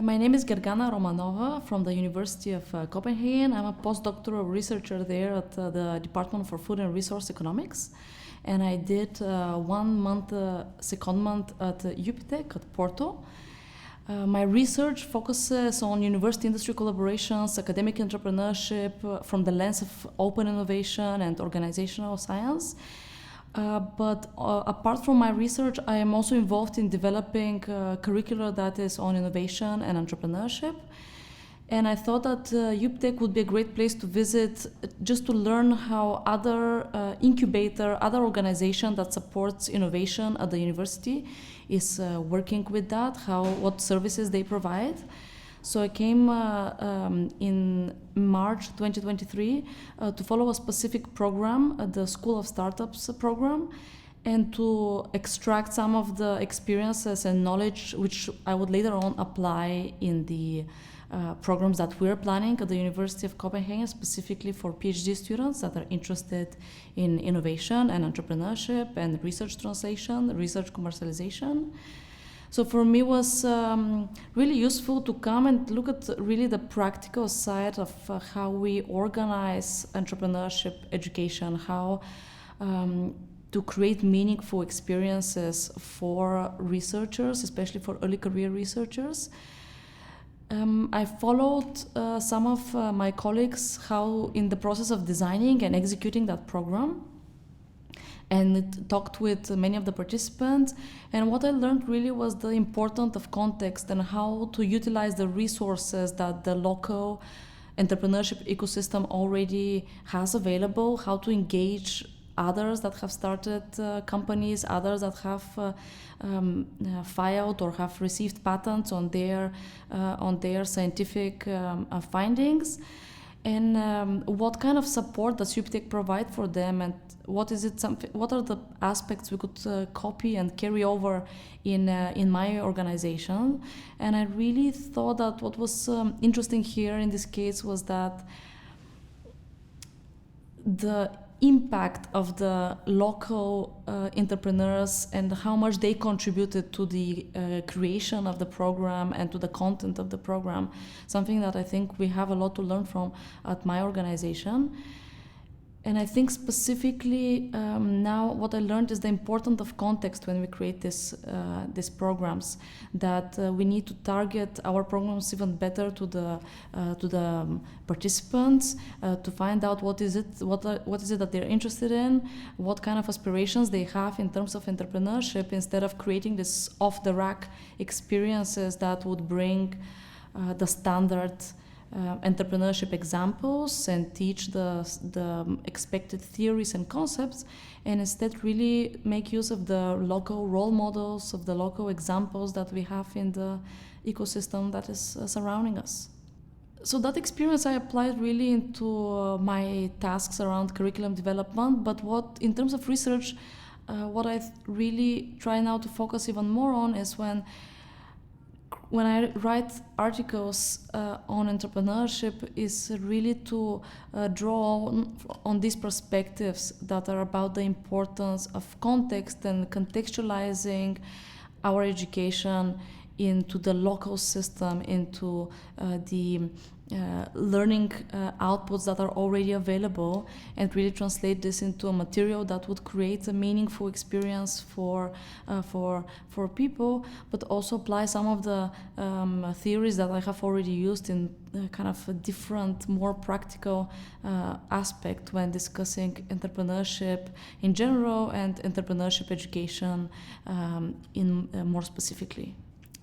My name is Gergana Romanova from the University of Copenhagen. I'm a postdoctoral researcher there at the Department for Food and Resource Economics. And I did 1 month secondment at UPTEC at Porto. My research focuses on university-industry collaborations, academic entrepreneurship from the lens of open innovation and organizational science. But apart from my research, I am also involved in developing curricula that is on innovation and entrepreneurship. And I thought that UPTEC would be a great place to visit just to learn how other incubator, other organization that supports innovation at the university is working with that, what services they provide. So I came in March 2023 to follow a specific program, the School of Startups program, and to extract some of the experiences and knowledge which I would later on apply in the programs that we're planning at the University of Copenhagen, specifically for PhD students that are interested in innovation and entrepreneurship and research translation, research commercialization. So for me it was really useful to come and look at really the practical side of how we organize entrepreneurship education, how to create meaningful experiences for researchers, especially for early career researchers. I followed some of my colleagues how in the process of designing and executing that program, and talked with many of the participants. And what I learned really was the importance of context and how to utilize the resources that the local entrepreneurship ecosystem already has available, how to engage others that have started companies, others that have filed or have received patents on their scientific findings, and what kind of support does UPTEC provide for them, and what are the aspects we could copy and carry over in my organization. And I really thought that what was interesting here in this case was that the impact of the local entrepreneurs and how much they contributed to the creation of the program and to the content of the program, something that I think we have a lot to learn from at my organization. And I think specifically now what I learned is the importance of context when we create these programs, that we need to target our programs even better to the participants, to find out what is it that they're interested in, what kind of aspirations they have in terms of entrepreneurship, instead of creating this off-the-rack experiences that would bring the standard entrepreneurship examples and teach the expected theories and concepts, and instead really make use of the local role models, of the local examples that we have in the ecosystem that is surrounding us. So that experience I applied really into my tasks around curriculum development, but in terms of research, what I really try now to focus even more on is when I write articles on entrepreneurship, is really to draw on these perspectives that are about the importance of context and contextualizing our education into the local system, into the learning outputs that are already available, and really translate this into a material that would create a meaningful experience for people, but also apply some of the theories that I have already used in kind of a different, more practical aspect when discussing entrepreneurship in general and entrepreneurship education more specifically.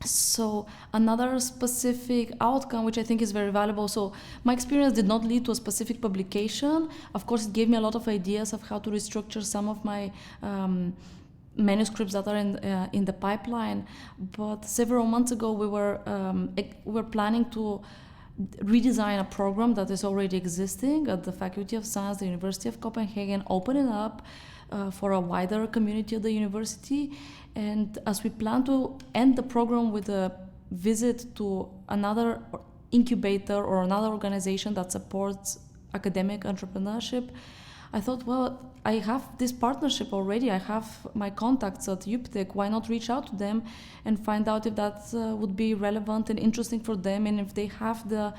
So another specific outcome, which I think is very valuable. So my experience did not lead to a specific publication. Of course, it gave me a lot of ideas of how to restructure some of my manuscripts that are in the pipeline. But several months ago, we were planning to redesign a program that is already existing at the Faculty of Science, the University of Copenhagen, open it up for a wider community of the university. And as we plan to end the program with a visit to another incubator or another organization that supports academic entrepreneurship, I thought, well, I have this partnership already. I have my contacts at UPTEC. Why not reach out to them and find out if that would be relevant and interesting for them, and if they have the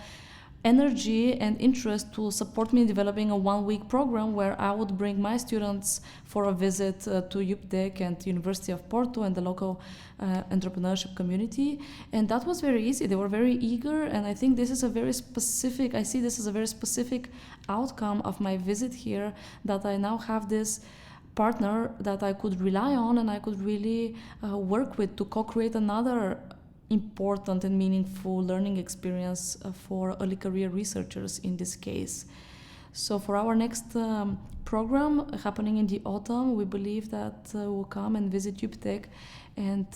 energy and interest to support me in developing a 1-week program where I would bring my students for a visit to UPTEC and University of Porto and the local entrepreneurship community. And that was very easy. They were very eager, and I think this is a very specific, I see this as a very specific outcome of my visit here, that I now have this partner that I could rely on and I could really work with to co-create another important and meaningful learning experience for early career researchers in this case. So for our next program happening in the autumn, we believe that we'll come and visit UPTEC and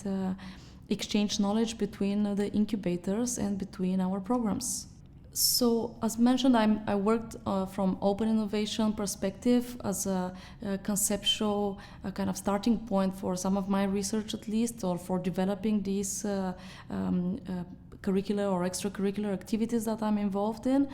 exchange knowledge between the incubators and between our programs. So, as mentioned, I worked from open innovation perspective as a conceptual kind of starting point for some of my research, at least, or for developing these curricular or extracurricular activities that I'm involved in.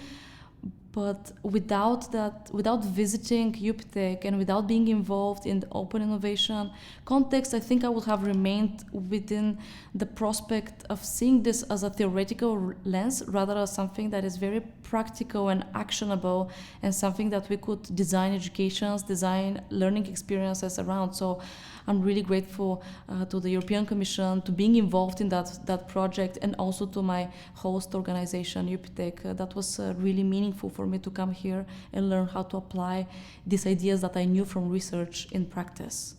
But without visiting UPTEC and without being involved in the open innovation context, I think I would have remained within the prospect of seeing this as a theoretical lens rather than something that is very practical and actionable, and something that we could design educations, design learning experiences around. So I'm really grateful to the European Commission, to being involved in that project, and also to my host organization, UPTEC. That was really meaningful for me to come here and learn how to apply these ideas that I knew from research in practice.